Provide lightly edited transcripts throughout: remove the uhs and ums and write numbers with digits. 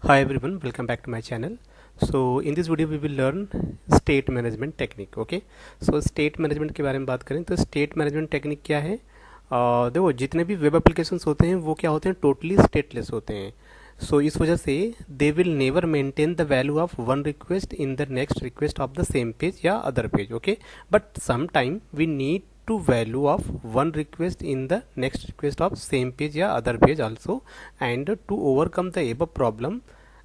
Hi everyone, welcome back to my channel. So in this video we will learn state management technique. Okay, so state management के बारे में बात करें तो state management technique क्या है? देखो जितने भी वेब एप्लीकेशंस होते हैं वो क्या होते हैं, टोटली स्टेटलेस होते हैं. सो इस वजह से they will never maintain the value of one request in the next request of the same page या other page. Okay, but some time we need to value of one request in the next request of same page या other page also, and to overcome the above problem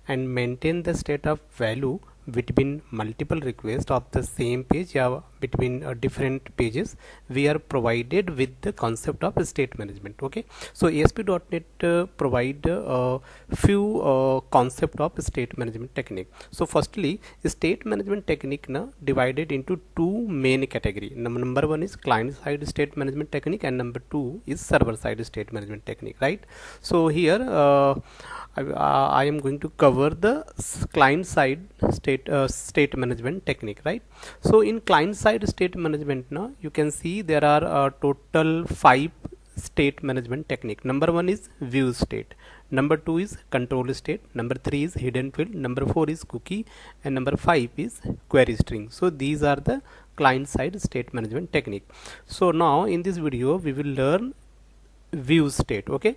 and maintain the state of value between multiple requests of the same page या between different pages, we are provided with the concept of state management. Okay, so ASP.NET provide few concept of state management technique. So firstly, state management technique na divided into two main category. Number one is client side state management technique and number two is server side state management technique, right? So here I am going to cover the client side state management technique, right? So in client side state management now you can see there are total 5 state management technique. Number one is view state, number two is control state, number three is hidden field, number four is cookie, and number 5 is query string. So these are the client side state management technique. So now in this video we will learn view state. Okay,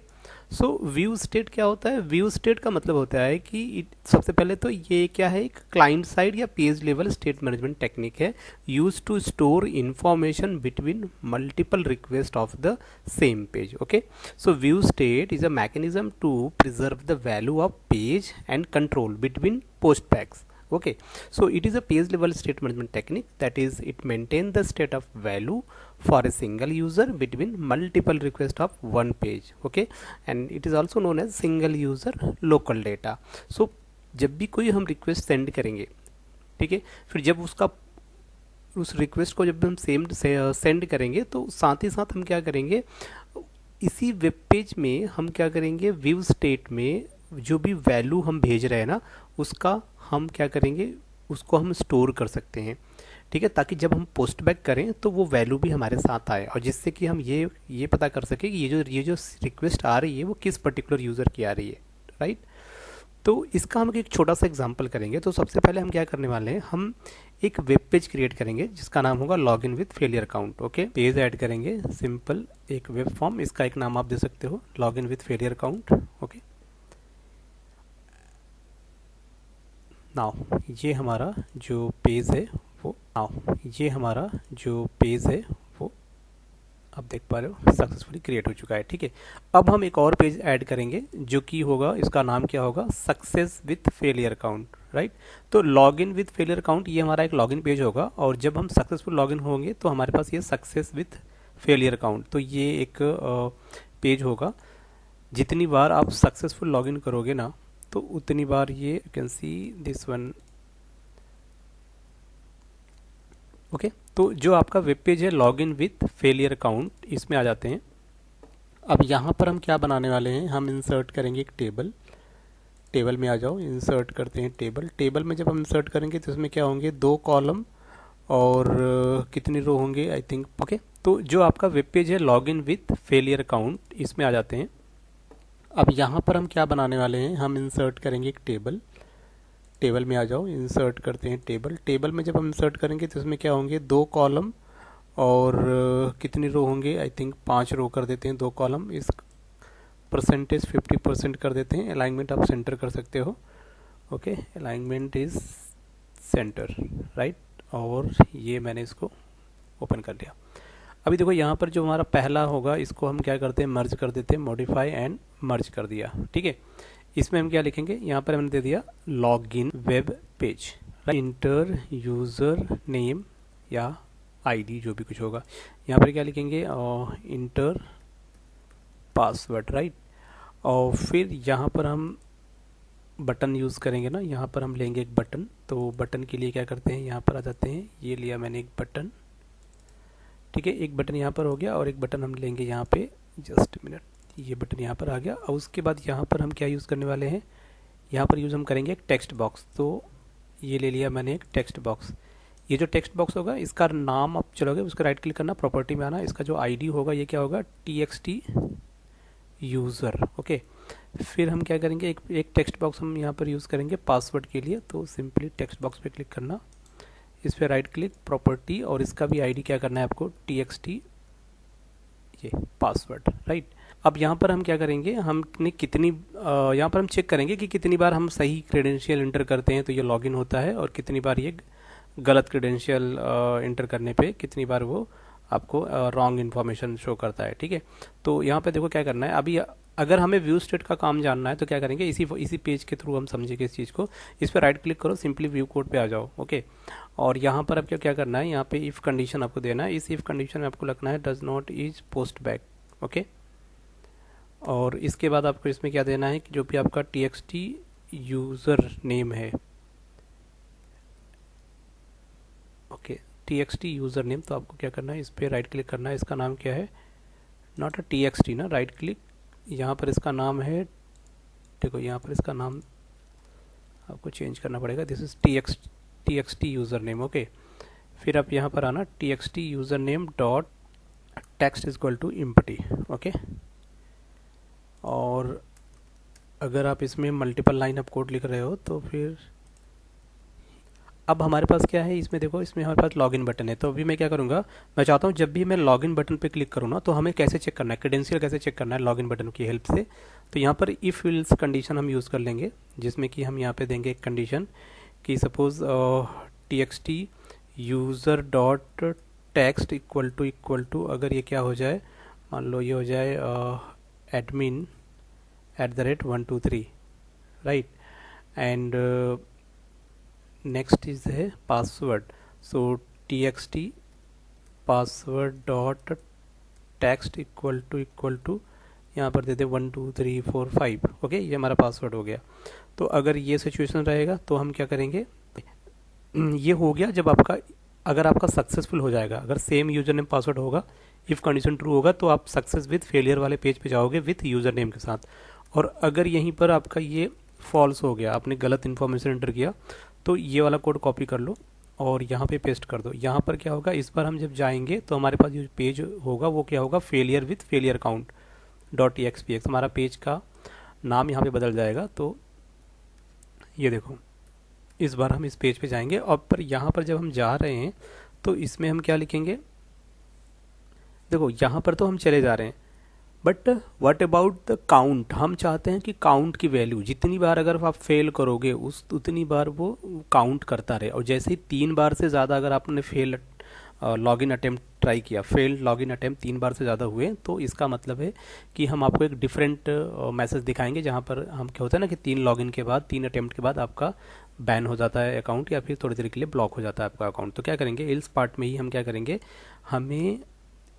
so view state क्या होता है? View state का मतलब होता है कि सबसे पहले तो ये क्या है, एक क्लाइंट साइड या page level state management technique है use to store information between multiple request of the same page. Okay, so view state is a mechanism to preserve the value of page and control between post backs. Okay, so it is a page level state management technique, that is it maintains the state of value for a single user between multiple requests of one page. Okay, and it is also known as single user local data. So जब भी कोई हम request send करेंगे, ठीक है, फिर जब उस रिक्वेस्ट को जब हम सेंड करेंगे तो साथ ही साथ हम क्या करेंगे, इसी वेब पेज में हम क्या करेंगे, व्यू स्टेट में जो भी वैल्यू हम भेज रहे हैं ना उसका हम क्या करेंगे, उसको हम स्टोर कर सकते हैं. ठीक है, ताकि जब हम पोस्ट बैक करें तो वो वैल्यू भी हमारे साथ आए और जिससे कि हम ये पता कर सकें कि ये जो रिक्वेस्ट आ रही है वो किस पर्टिकुलर यूज़र की आ रही है, राइट? तो इसका हम एक छोटा सा एग्जांपल करेंगे. तो सबसे पहले हम क्या करने वाले हैं, हम एक वेब पेज क्रिएट करेंगे जिसका नाम होगा log in with failure count. Okay, page add करेंगे, सिंपल एक वेब फॉर्म, इसका एक नाम आप दे सकते हो log in with failure count. Okay, now ये हमारा जो पेज है वो आप देख पा रहे हो सक्सेसफुली क्रिएट हो चुका है. ठीक है, अब हम एक और पेज ऐड करेंगे जो कि होगा, इसका नाम क्या होगा, success with failure count, right? तो लॉगिन विथ फेलियर काउंट ये हमारा एक लॉगिन पेज होगा और जब हम सक्सेसफुल लॉगिन होंगे तो हमारे पास ये सक्सेस विथ फेलियर काउंट, तो ये एक पेज होगा. जितनी बार आप सक्सेसफुल लॉगिन करोगे ना तो उतनी बार ये you can see this one. Okay, तो जो आपका वेब पेज है लॉगिन विथ फेलियर काउंट, इसमें आ जाते हैं. अब यहाँ पर हम क्या बनाने वाले हैं, हम इंसर्ट करेंगे एक टेबल में आ जाओ, इंसर्ट करते हैं टेबल में जब हम इंसर्ट करेंगे तो इसमें क्या होंगे, 2 कॉलम और कितनी रो होंगे, आई थिंक. ओके, तो जो आपका वेब पेज है लॉगिन विथ फेलियर काउंट, इसमें आ जाते हैं. अब यहाँ पर हम क्या बनाने वाले हैं, हम इंसर्ट करेंगे एक टेबल में आ जाओ, इंसर्ट करते हैं टेबल में जब हम इंसर्ट करेंगे तो इसमें क्या होंगे, 2 कॉलम और कितनी रो होंगे, आई थिंक 5 रो कर देते हैं, 2 कॉलम. इस परसेंटेज 50% कर देते हैं. अलाइनमेंट आप सेंटर कर सकते हो. Okay, alignment is centre, right? और ये मैंने इसको ओपन कर लिया. अभी देखो यहाँ पर जो हमारा पहला होगा इसको हम क्या करते हैं, मर्ज कर देते हैं, मॉडिफाई एंड मर्ज कर दिया. ठीक है, इसमें हम क्या लिखेंगे, यहाँ पर हमने दे दिया login web page, inter user name या आईडी जो भी कुछ होगा. यहाँ पर क्या लिखेंगे, इंटर पासवर्ड, राइट? और फिर यहाँ पर हम बटन यूज़ करेंगे ना, यहाँ पर हम लेंगे एक बटन. तो बटन के लिए क्या करते हैं, यहाँ पर आ जाते हैं, ये लिया मैंने एक बटन. ठीक है, एक बटन यहाँ पर हो गया और एक बटन हम लेंगे यहाँ पे, जस्ट मिनट, ये बटन यहाँ पर आ गया. और उसके बाद यहाँ पर हम क्या यूज़ करने वाले हैं, यहाँ पर यूज़ हम करेंगे एक टेक्स्ट बॉक्स. तो ये ले लिया मैंने एक टेक्स्ट बॉक्स. ये जो टेक्स्ट बॉक्स होगा इसका नाम आप चलोगे, उसका राइट क्लिक करना, प्रॉपर्टी में आना, इसका जो आईडी होगा ये क्या होगा, txt यूज़र. ओके, फिर हम क्या करेंगे, एक टेक्स्ट बॉक्स हम यहाँ पर यूज़ करेंगे पासवर्ड के लिए। तो सिंपली टेक्स्ट बॉक्स पे क्लिक करना, इस पर राइट क्लिक, प्रॉपर्टी, और इसका भी आईडी क्या करना है आपको, txt ये पासवर्ड, राइट। अब यहाँ पर हम क्या करेंगे, हमने कितनी यहाँ पर हम चेक करेंगे कि कितनी बार हम सही क्रेडेंशियल इंटर करते हैं तो ये लॉगिन होता है, और कितनी बार ये गलत क्रेडेंशियल इंटर करने पे कितनी बार वो आपको रॉन्ग इन्फॉर्मेशन शो करता है, ठीक है। तो यहाँ पे देखो क्या करना है, अभी अगर हमें व्यू स्टेट का काम जानना है तो क्या करेंगे, इसी पेज के थ्रू हम समझेंगे इस चीज़ को। इस पर राइट क्लिक करो, सिंपली व्यू कोड पे आ जाओ, ओके। और यहाँ पर आपको क्या करना है, यहाँ पे इफ़ कंडीशन आपको देना है। इस इफ़ कंडीशन में आपको लिखना है does not is post back, okay. और इसके बाद आपको इसमें क्या देना है कि जो भी आपका txt यूज़र नेम है, ओके, txt यूज़र नेम, तो आपको क्या करना है, इस पर राइट क्लिक करना है। इसका नाम क्या है, नॉट अ txt ना, राइट क्लिक, यहाँ पर इसका नाम है, देखो यहाँ पर इसका नाम आपको चेंज करना पड़ेगा, this is txt user name, okay. फिर आप यहाँ पर आना, txt user name dot text is equal to empty, okay. और अगर आप इसमें मल्टीपल लाइन ऑफ कोड लिख रहे हो तो फिर अब हमारे पास क्या है, इसमें देखो, इसमें हमारे पास लॉगिन बटन है। तो अभी मैं क्या करूँगा, मैं चाहता हूँ जब भी मैं लॉगिन बटन पे क्लिक करूँ ना, तो हमें कैसे चेक करना है, क्रेडेंशियल कैसे चेक करना है लॉगिन बटन की हेल्प से। तो यहाँ पर इफ़ एल्स कंडीशन हम यूज़ कर लेंगे, जिसमें कि हम यहाँ पे देंगे एक कंडीशन कि suppose txt user dot text equal to अगर ये क्या हो जाए, मान लो ये हो जाए admin @123, right. And next is है password, so txt password dot text equal to यहाँ पर दे दे 1 2 3 4 5, ओके, ये हमारा पासवर्ड हो गया। तो अगर ये सिचुएशन रहेगा तो हम क्या करेंगे, ये हो गया जब आपका, अगर आपका सक्सेसफुल हो जाएगा, अगर सेम यूजर नेम पासवर्ड होगा, इफ़ कंडीशन ट्रू होगा तो आप सक्सेस विद फेलियर वाले पेज पे जाओगे विथ यूज़र नेम के साथ। और अगर यहीं पर आपका ये फॉल्स हो गया, आपने गलत इन्फॉर्मेशन एंटर किया, तो ये वाला कोड कॉपी कर लो और यहाँ पे पेस्ट कर दो। यहाँ पर क्या होगा, इस बार हम जब जाएंगे तो हमारे पास जो पेज होगा वो क्या होगा, failure with failure count dot expx, हमारा पेज का नाम यहाँ पे बदल जाएगा। तो ये देखो, इस बार हम इस पेज पे जाएंगे और पर यहाँ पर जब हम जा रहे हैं तो इसमें हम क्या लिखेंगे, देखो यहाँ पर तो हम चले जा रहे हैं, but what about the count, हम चाहते हैं कि काउंट की वैल्यू जितनी बार अगर आप फेल करोगे उतनी बार वो काउंट करता रहे। और जैसे ही 3 बार से ज़्यादा अगर आपने फेल लॉगिन अटेम्प्ट ट्राई किया, फेल्ड लॉगिन अटेम्प्ट 3 बार से ज़्यादा हुए, तो इसका मतलब है कि हम आपको एक डिफरेंट मैसेज दिखाएंगे, जहाँ पर हम क्या होता है ना कि 3 लॉगिन के बाद, 3 अटेम्प्ट के बाद आपका बैन हो जाता है अकाउंट, या फिर थोड़ी देर के लिए ब्लॉक हो जाता है आपका अकाउंट। तो क्या करेंगे, एल्स पार्ट में ही हम क्या करेंगे, हमें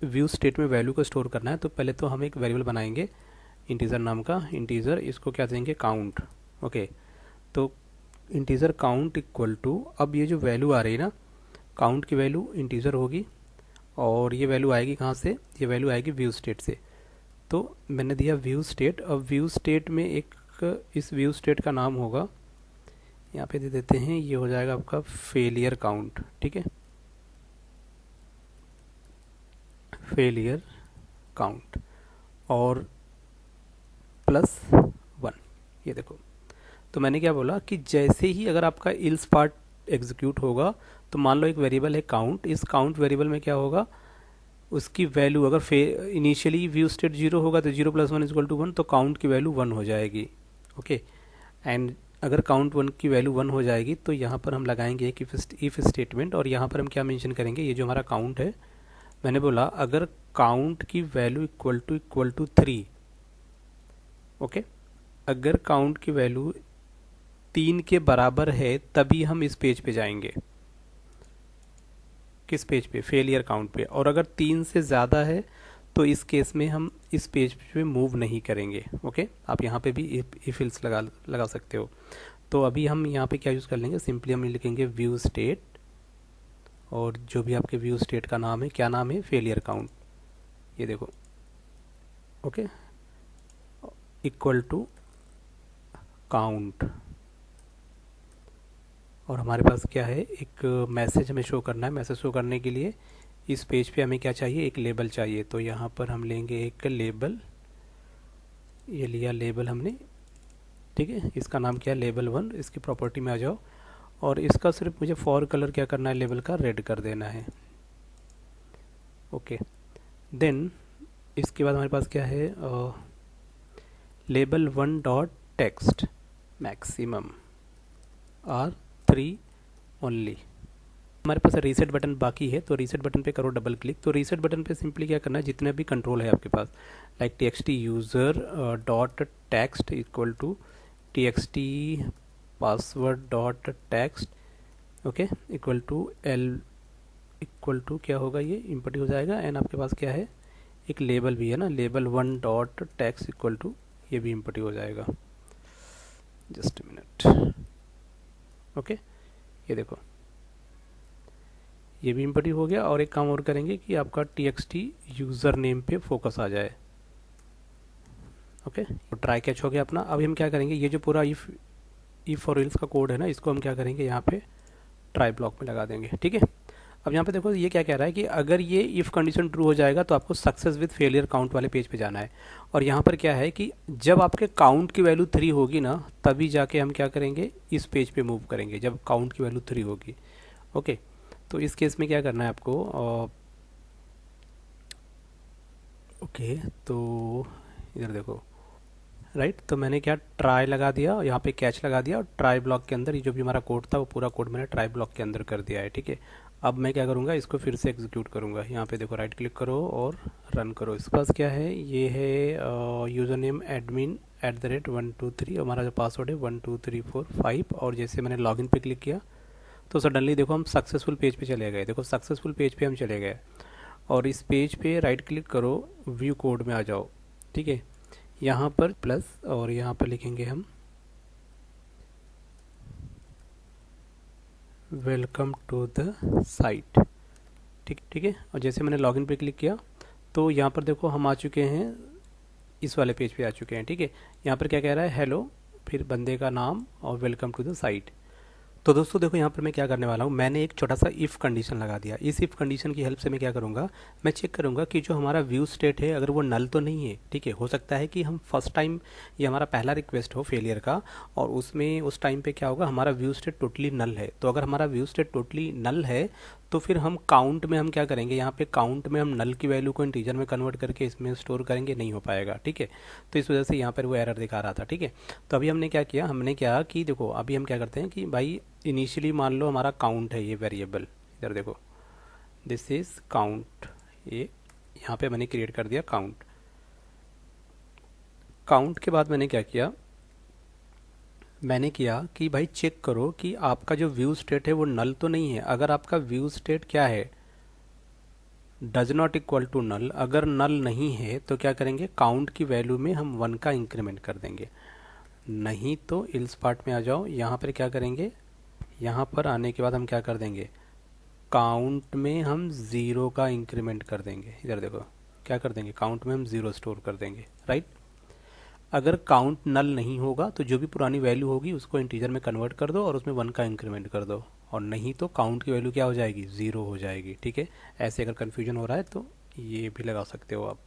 व्यू स्टेट में वैल्यू को स्टोर करना है। तो पहले तो हम एक वेरिएबल बनाएंगे इंटीजर नाम का, इंटीजर, इसको क्या देंगे, काउंट, ओके। तो इंटीजर काउंट इक्वल टू, अब ये जो वैल्यू आ रही है ना, काउंट की वैल्यू इंटीजर होगी और ये वैल्यू आएगी कहाँ से, ये वैल्यू आएगी व्यू स्टेट से। तो मैंने दिया व्यू स्टेट। अब व्यू स्टेट में एक, इस व्यू स्टेट का नाम होगा, यहाँ पे दे देते हैं, ये हो जाएगा आपका फेलियर काउंट, ठीक है, फेलियर काउंट और +1। ये देखो, तो मैंने क्या बोला कि जैसे ही अगर आपका इल्स पार्ट एग्जीक्यूट होगा तो मान लो एक वेरिएबल है काउंट, इस काउंट वेरिएबल में क्या होगा, उसकी वैल्यू अगर इनिशियली व्यू स्टेट 0 होगा तो 0 + 1 = 1, तो काउंट की वैल्यू 1 हो जाएगी, ओके। एंड अगर काउंट 1 की वैल्यू 1 हो जाएगी तो यहाँ पर हम लगाएंगे एक इफ स्टेटमेंट, और यहाँ पर हम क्या मेंशन करेंगे, ये जो हमारा काउंट है, मैंने बोला अगर काउंट की वैल्यू इक्वल टू 3, ओके, अगर काउंट की वैल्यू 3 के बराबर है तभी हम इस पेज पे जाएंगे, किस पेज पे, फेलियर काउंट पे। और अगर 3 से ज़्यादा है तो इस केस में हम इस पेज पे मूव नहीं करेंगे, ओके। आप यहाँ पे भी इफ एल्स लगा सकते हो। तो अभी हम यहाँ पे क्या यूज़ कर लेंगे, सिंपली हम लिखेंगे व्यू स्टेट, और जो भी आपके व्यू स्टेट का नाम है, क्या नाम है, फेलियर काउंट, ये देखो, ओके, इक्वल टू काउंट। और हमारे पास क्या है, एक मैसेज हमें शो करना है। मैसेज शो करने के लिए इस पेज पे हमें क्या चाहिए, एक लेबल चाहिए। तो यहाँ पर हम लेंगे एक लेबल, ये लिया लेबल हमने, ठीक है, इसका नाम क्या है लेबल 1। इसकी प्रॉपर्टी में आ जाओ और इसका सिर्फ मुझे फॉर कलर क्या करना है, लेबल का रेड कर देना है। ओके, देन इसके बाद हमारे पास क्या है, label 1 dot text maximum are 3 only. हमारे पास रीसेट बटन बाकी है, तो रीसेट बटन पे करो डबल क्लिक। तो रीसेट बटन पे सिंपली क्या करना है, जितने भी कंट्रोल है आपके पास, like txt user dot text equal to txt password dot text, okay, equal to L equal to क्या होगा, ये इम्पोर्ट हो जाएगा। एंड आपके पास क्या है, एक लेबल भी है ना, label 1 dot text equal to, ये भी इम्पोर्ट हो जाएगा। जस्ट मिनट, ओके, ये देखो ये भी इम्पोर्ट हो गया। और एक काम और करेंगे कि आपका txt यूज़र नेम पे फोकस आ जाए। ओके, तो ट्राई कैच हो गया अपना। अभी हम क्या करेंगे, ये जो पूरा इफ और एल्स का कोड है ना, इसको हम क्या करेंगे, यहाँ पे ट्राई ब्लॉक में लगा देंगे, ठीक है। अब यहाँ पे देखो ये क्या कह रहा है कि अगर ये इफ़ कंडीशन ट्रू हो जाएगा तो आपको सक्सेस विद फेलियर काउंट वाले पेज पे जाना है। और यहाँ पर क्या है कि जब आपके काउंट की वैल्यू 3 होगी ना, तभी जाके हम क्या करेंगे, इस पेज पे मूव करेंगे, जब काउंट की वैल्यू 3 होगी। ओके, तो इस केस में क्या करना है आपको, ओके, तो इधर देखो, राइट, तो मैंने क्या ट्राई लगा दिया, यहाँ पे कैच लगा दिया, और ट्राई ब्लॉक के अंदर ये जो भी हमारा कोड था वो पूरा कोड मैंने ट्राई ब्लॉक के अंदर कर दिया है, ठीक है। अब मैं क्या करूँगा, इसको फिर से एग्जीक्यूट करूँगा। यहाँ पे देखो राइट क्लिक करो और रन करो। इसके पास क्या है, ये है यूज़र नेम admin@123, हमारा जो पासवर्ड है 12345। और जैसे मैंने लॉगिन पे क्लिक किया तो सडनली देखो हम सक्सेसफुल पेज पे चले गए। देखो सक्सेसफुल पेज पे हम चले गए, और इस पेज पे राइट क्लिक करो, व्यू कोड में आ जाओ, ठीक है। यहाँ पर प्लस और यहाँ पर लिखेंगे हम वेलकम टू द साइट, ठीक है। और जैसे मैंने लॉगिन पे क्लिक किया तो यहाँ पर देखो हम आ चुके हैं, इस वाले पेज पे आ चुके हैं, ठीक है। यहाँ पर क्या कह रहा है, हेलो, फिर बंदे का नाम और वेलकम टू द साइट। तो दोस्तों देखो यहाँ पर मैं क्या करने वाला हूँ, मैंने एक छोटा सा इफ़ कंडीशन लगा दिया। इस इफ़ कंडीशन की हेल्प से मैं क्या करूँगा, मैं चेक करूँगा कि जो हमारा व्यू स्टेट है अगर वो नल तो नहीं है, ठीक है। हो सकता है कि हम फर्स्ट टाइम, ये हमारा पहला रिक्वेस्ट हो फेलियर का, और उसमें उस टाइम पे क्या होगा, हमारा व्यू स्टेट टोटली नल है। तो अगर हमारा व्यू स्टेट टोटली नल है तो फिर हम काउंट में हम क्या करेंगे, यहाँ पे काउंट में हम नल की वैल्यू को इंटीजर में कन्वर्ट करके इसमें स्टोर करेंगे, नहीं हो पाएगा, ठीक है। तो इस वजह से यहाँ पर वो एरर दिखा रहा था, ठीक है। तो अभी हमने क्या किया, हमने क्या कि देखो अभी हम क्या करते हैं कि भाई इनिशियली मान लो हमारा काउंट है, ये वेरिएबल, इधर देखो दिस इज काउंट, ये यहाँ पे मैंने क्रिएट कर दिया काउंट। काउंट के बाद मैंने क्या किया, मैंने किया कि भाई चेक करो कि आपका जो व्यू स्टेट है वो नल तो नहीं है। अगर आपका व्यू स्टेट क्या है, does not equal to null, अगर नल नहीं है तो क्या करेंगे, काउंट की वैल्यू में हम 1 का इंक्रीमेंट कर देंगे। नहीं तो इल्स पार्ट में आ जाओ, यहाँ पर क्या करेंगे, यहाँ पर आने के बाद हम क्या कर देंगे, काउंट में हम 0 का इंक्रीमेंट कर देंगे। इधर देखो क्या कर देंगे, काउंट में हम 0 स्टोर कर देंगे, राइट। अगर काउंट नल नहीं होगा तो जो भी पुरानी वैल्यू होगी उसको इंटीजर में कन्वर्ट कर दो और उसमें 1 का इंक्रीमेंट कर दो, और नहीं तो काउंट की वैल्यू क्या हो जाएगी, 0 हो जाएगी, ठीक है। ऐसे अगर कन्फ्यूजन हो रहा है तो ये भी लगा सकते हो आप,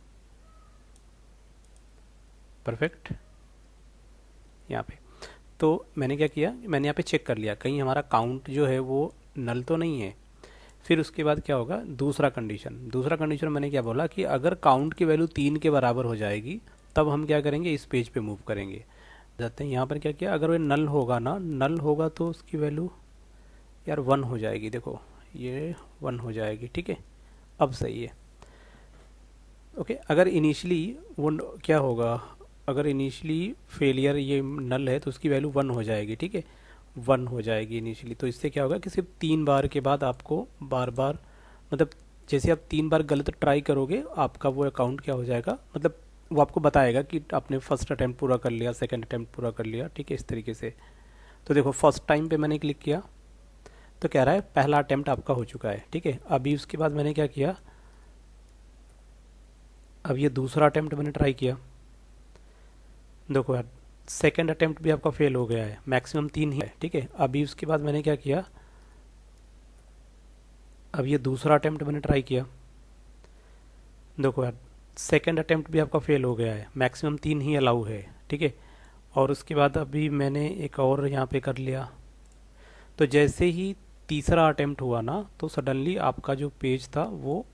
परफेक्ट। यहाँ पे तो मैंने क्या किया, मैंने यहाँ पे चेक कर लिया कहीं हमारा काउंट जो है वो नल तो नहीं है। फिर उसके बाद क्या होगा, दूसरा कंडीशन मैंने क्या बोला कि अगर काउंट की वैल्यू 3 के बराबर हो जाएगी तब हम क्या करेंगे, इस पेज पे मूव करेंगे। जाते हैं यहाँ पर क्या किया, अगर वो नल होगा ना, नल होगा तो उसकी वैल्यू यार 1 हो जाएगी, देखो ये 1 हो जाएगी, ठीक है। अब सही है, ओके। अगर इनिशियली वो क्या होगा, अगर इनिशियली फेलियर ये नल है तो उसकी वैल्यू 1 हो जाएगी, ठीक है, 1 हो जाएगी इनिशियली। तो इससे क्या होगा कि सिर्फ 3 बार के बाद आपको बार बार, मतलब जैसे आप 3 बार गलत ट्राई करोगे आपका वो अकाउंट क्या हो जाएगा, मतलब वो आपको बताएगा कि आपने फर्स्ट अटैम्प्ट पूरा कर लिया, सेकंड अटैम्प्ट पूरा कर लिया, ठीक है, इस तरीके से। तो देखो फर्स्ट टाइम पे मैंने क्लिक किया तो कह रहा है पहला अटैम्प्ट आपका हो चुका है, ठीक है। अभी उसके बाद मैंने क्या किया, अब ये दूसरा अटैम्प्ट मैंने ट्राई किया, देखो यार सेकंड अटैम्प्ट भी आपका फेल हो गया है, मैक्सिमम 3 ही है, ठीक है। अभी उसके बाद मैंने क्या किया, अब ये दूसरा अटैम्प्ट मैंने ट्राई किया, देखो यार सेकंड अटेम्प्ट भी आपका फेल हो गया है, मैक्सिमम 3 ही अलाउ है, ठीक है। और उसके बाद अभी मैंने एक और यहाँ पे कर लिया, तो जैसे ही तीसरा अटेम्प्ट हुआ ना, तो सडनली आपका जो पेज था वो,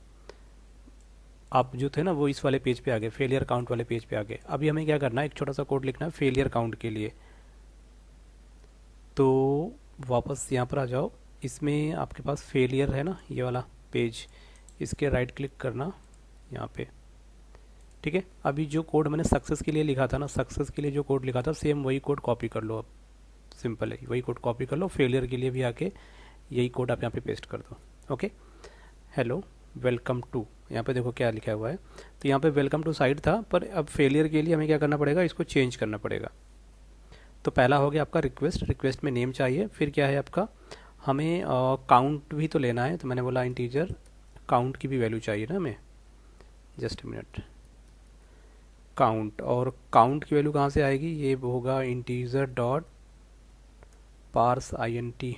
आप जो थे ना वो इस वाले पेज पे आ गए, फेलियर काउंट वाले पेज पे आ गए। अभी हमें क्या करना है, एक छोटा सा कोड लिखना है फेलियर काउंट के लिए। तो वापस यहाँ पर आ जाओ, इसमें आपके पास फेलियर है ना ये वाला पेज, इसके राइट क्लिक करना यहाँ पे, ठीक है। अभी जो कोड मैंने सक्सेस के लिए लिखा था ना, सक्सेस के लिए जो कोड लिखा था सेम वही कोड कॉपी कर लो। अब सिंपल है, वही कोड कॉपी कर लो, फेलियर के लिए भी आके यही कोड आप यहाँ पे पेस्ट कर दो। ओके, हेलो वेलकम टू, यहाँ पे देखो क्या लिखा हुआ है। तो यहाँ पे वेलकम टू साइट था, पर अब फेलियर के लिए हमें क्या करना पड़ेगा, इसको चेंज करना पड़ेगा। तो पहला हो गया आपका रिक्वेस्ट, रिक्वेस्ट में नेम चाहिए, फिर क्या है आपका, हमें काउंट भी तो लेना है, तो मैंने बोला इंटीजर काउंट की भी वैल्यू चाहिए ना हमें। जस्ट मिनट, काउंट, और काउंट की वैल्यू कहाँ से आएगी, ये होगा इंटीजर डॉट पार्स INT।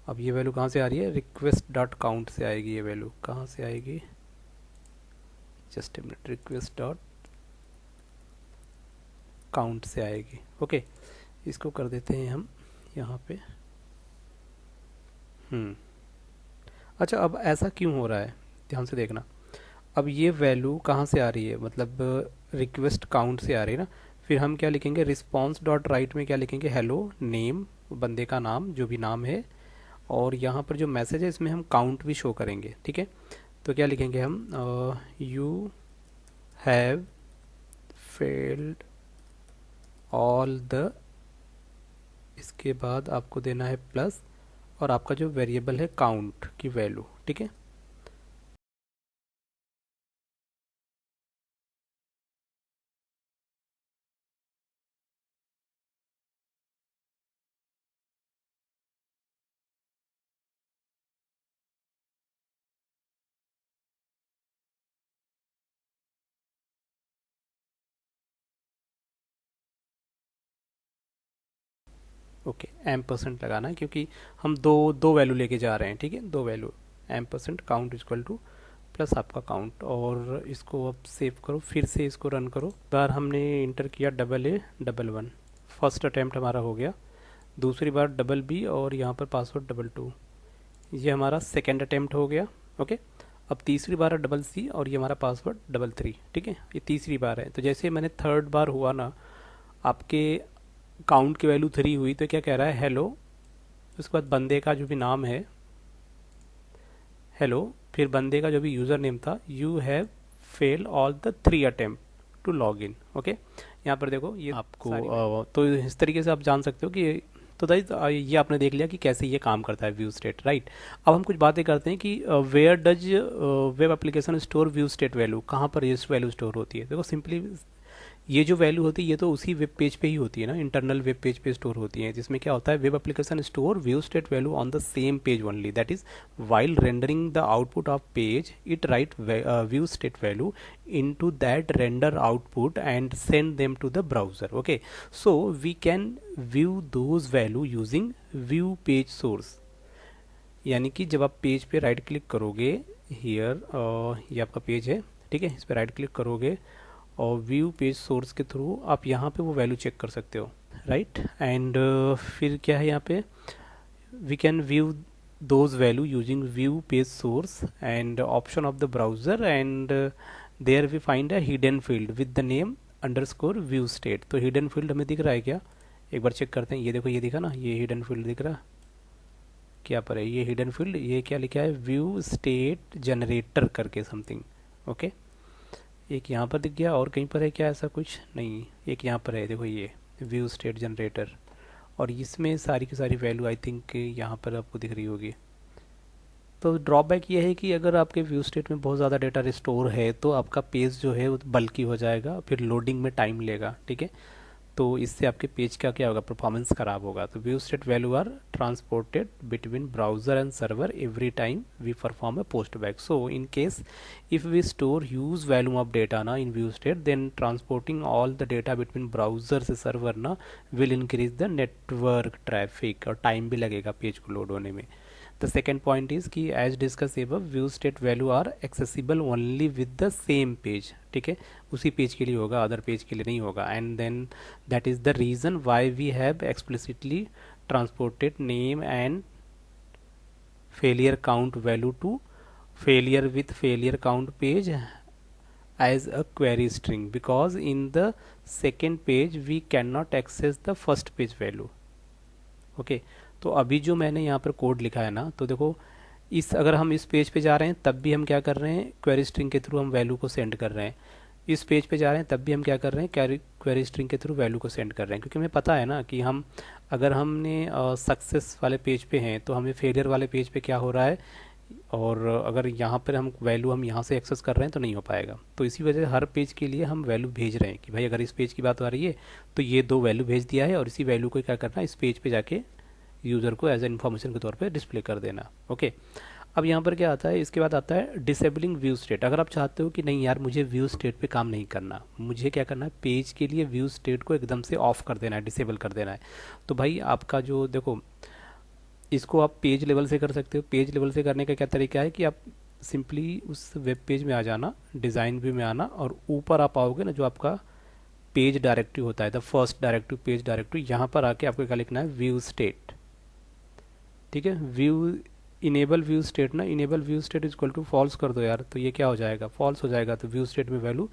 अब ये वैल्यू कहाँ से आ रही है, रिक्वेस्ट डॉट काउंट से आएगी, ये वैल्यू कहाँ से आएगी, just a minute, request dot count से आएगी। ओके, इसको कर देते हैं हम यहाँ पे। अच्छा, अब ऐसा क्यों हो रहा है, ध्यान से देखना। अब ये वैल्यू कहाँ से आ रही है, मतलब रिक्वेस्ट काउंट से आ रही है ना। फिर हम क्या लिखेंगे, रिस्पॉन्स डॉट राइट में क्या लिखेंगे, हेलो नेम, बंदे का नाम जो भी नाम है, और यहाँ पर जो मैसेज है इसमें हम काउंट भी शो करेंगे, ठीक है। तो क्या लिखेंगे हम, you have failed all the, इसके बाद आपको देना है प्लस, और आपका जो वेरिएबल है काउंट की वैल्यू, ठीक है। ओके, M% लगाना है क्योंकि हम दो दो वैल्यू लेके जा रहे हैं, ठीक है, दो value, M% count equal two plus आपका काउंट। और इसको अब सेव करो, फिर से इसको रन करो। बार हमने इंटर किया AA11, फर्स्ट अटैम्प्ट हमारा हो गया। दूसरी बार BB और यहाँ पर पासवर्ड 22, ये हमारा सेकेंड अटैम्प्ट हो गया। ओके, अब तीसरी बार है CC और ये हमारा पासवर्ड 33, ठीक है, ये तीसरी बार है। तो जैसे मैंने थर्ड बार हुआ ना, आपके काउंट की वैल्यू 3 हुई, तो क्या कह रहा है, हेलो, उसके बाद बंदे का जो भी नाम है हेलो, फिर बंदे का जो भी यूज़र नेम था, you have fail all the 3 attempt to log in. Okay, यहाँ पर देखो ये आपको तो इस तरीके से आप जान सकते हो कि, तो गाइस ये आपने देख लिया कि कैसे ये काम करता है व्यू स्टेट, राइट। अब हम कुछ बातें करते हैं कि where does web application store view state value, कहाँ पर ये वैल्यू स्टोर होती है। देखो सिंपली ये जो वैल्यू होती है ये तो उसी वेब पेज पे ही होती है ना, इंटरनल वेब पेज पे स्टोर होती है, जिसमें क्या होता है, web application store view state value on the same page only, that is while rendering the output of page it write view state value into that render output and send them to the browser. Okay, so we can view those value using view page source, यानी कि जब आप page पे right click करोगे, here ये आपका page है, ठीक है, इस पर राइट क्लिक करोगे और व्यू पेज सोर्स के थ्रू आप यहाँ पे वो वैल्यू चेक कर सकते हो, राइट। एंड फिर क्या है यहाँ पे, we can view those value using view page source and option of the browser, and there we find a hidden field with the name underscore view state। तो hidden field हमें दिख रहा है क्या, एक बार चेक करते हैं। ये देखो, ये दिखा ना, ये hidden field दिख रहा क्या पर है, ये hidden field, ये क्या लिखा है, व्यू स्टेट जनरेटर करके समथिंग। ओके, एक यहाँ पर दिख गया, और कहीं पर है क्या, ऐसा कुछ नहीं, एक यहाँ पर है, देखो ये व्यू स्टेट जनरेटर, और इसमें सारी की सारी वैल्यू आई थिंक यहाँ पर आपको दिख रही होगी। तो ड्रॉबैक ये है कि अगर आपके व्यू स्टेट में बहुत ज़्यादा डेटा रिस्टोर है तो आपका पेज जो है वो बल्की हो जाएगा, फिर लोडिंग में टाइम लेगा, ठीक है। तो इससे आपके पेज का क्या होगा, परफॉर्मेंस ख़राब होगा। तो view state value are transported between browser and server every time we perform a post back. So in case if we store huge volume of data na in view state, then transporting all the data between browser से server ना will increase the network traffic, और time भी लगेगा page को load होने में। The second point is कि as discuss above view state value are accessible only with the same page, ठीक है, उसी पेज के लिए होगा, अदर पेज के लिए नहीं होगा. And then that is the reason why we have explicitly transported name and failure count value to failure with failure count page as a query string, because in the second page we cannot access the first page value. Okay तो अभी जो मैंने यहाँ पर code लिखा है ना, तो देखो इस अगर हम इस पेज पे जा रहे हैं तब भी हम क्या कर रहे हैं, क्वेरी स्ट्रिंग के थ्रू हम वैल्यू को सेंड कर रहे हैं. इस पेज पे जा रहे हैं तब भी हम क्या कर रहे हैं, क्वेरी स्ट्रिंग के थ्रू वैल्यू को सेंड कर रहे हैं, क्योंकि हमें पता है ना कि हम अगर हमने सक्सेस वाले पेज पे हैं तो हमें फेलियर वाले पेज पे क्या हो रहा है, और अगर यहाँ पर हम वैल्यू हम यहाँ से एक्सेस कर रहे हैं तो नहीं हो पाएगा. तो इसी वजह से हर पेज के लिए हम वैल्यू भेज रहे हैं कि भाई अगर इस पेज की बात आ रही है तो ये 2 वैल्यू भेज दिया है, और इसी वैल्यू को क्या करना है, इस पेज पे जाके यूज़र को एज ए इन्फॉर्मेशन के तौर पे डिस्प्ले कर देना. ओके अब यहाँ पर क्या आता है, इसके बाद आता है डिसेबलिंग व्यू स्टेट. अगर आप चाहते हो कि नहीं यार मुझे व्यू स्टेट पे काम नहीं करना, मुझे क्या करना है, पेज के लिए व्यू स्टेट को एकदम से ऑफ कर देना है, डिसेबल कर देना है, तो भाई आपका जो देखो इसको आप पेज लेवल से कर सकते हो. पेज लेवल से करने का क्या तरीका है कि आप सिंपली उस वेब पेज में आ जाना, डिज़ाइन व्यू में आना, और ऊपर आप आओगे ना जो आपका पेज डायरेक्टरी होता है, the first directory, page directory, यहाँ पर आके आपको क्या लिखना है, व्यू स्टेट. ठीक है, व्यू इनेबल व्यू स्टेट ना, enable view state is equal to false कर दो यार, तो ये क्या हो जाएगा, फॉल्स हो जाएगा. तो व्यू स्टेट में वैल्यू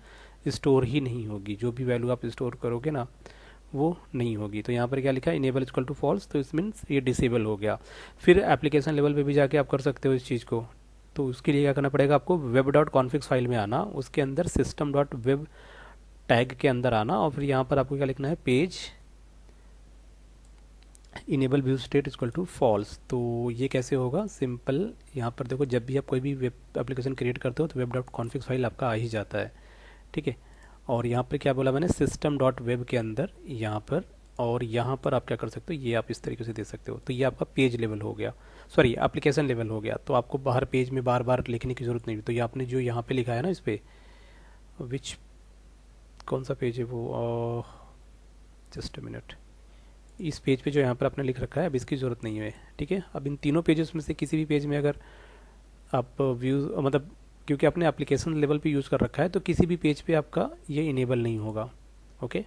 स्टोर ही नहीं होगी, जो भी वैल्यू आप स्टोर करोगे ना वो नहीं होगी. तो यहाँ पर क्या लिखा है, इनेबल इक्वल टू फॉल्स, तो इस मीन्स ये डिसेबल हो गया. फिर एप्लीकेशन लेवल पे भी जाके आप कर सकते हो इस चीज़ को. तो उसके लिए क्या करना पड़ेगा आपको, वेब डॉट कॉन्फिग्स फाइल में आना, उसके अंदर सिस्टम डॉट वेब टैग के अंदर आना, और फिर यहाँ पर आपको क्या लिखना है, page enable view state equal to false. तो ये कैसे होगा, सिंपल यहाँ पर देखो, जब भी आप कोई भी वेब एप्लीकेशन क्रिएट करते हो तो वेब डॉट कॉन्फिग्स फाइल आपका आ ही जाता है. ठीक है, और यहाँ पर क्या बोला मैंने, सिस्टम डॉट वेब के अंदर यहाँ पर, और यहाँ पर आप क्या कर सकते हो, ये आप इस तरीके से दे सकते हो. तो ये आपका पेज लेवल हो गया, सॉरी एप्लीकेशन लेवल हो गया. तो आपको बाहर पेज में बार बार लिखने की ज़रूरत नहीं. तो ये आपने जो यहाँ पे लिखा है ना, इस पर विच कौन सा पेज है वो, जस्ट अ मिनट, इस पेज पे जो यहाँ पर आपने लिख रखा है अब इसकी ज़रूरत नहीं है. ठीक है, अब इन तीनों पेजेस में से किसी भी पेज में अगर आप व्यूज़ मतलब क्योंकि आपने एप्लीकेशन लेवल पे यूज़ कर रखा है तो किसी भी पेज पे आपका ये इनेबल नहीं होगा. ओके.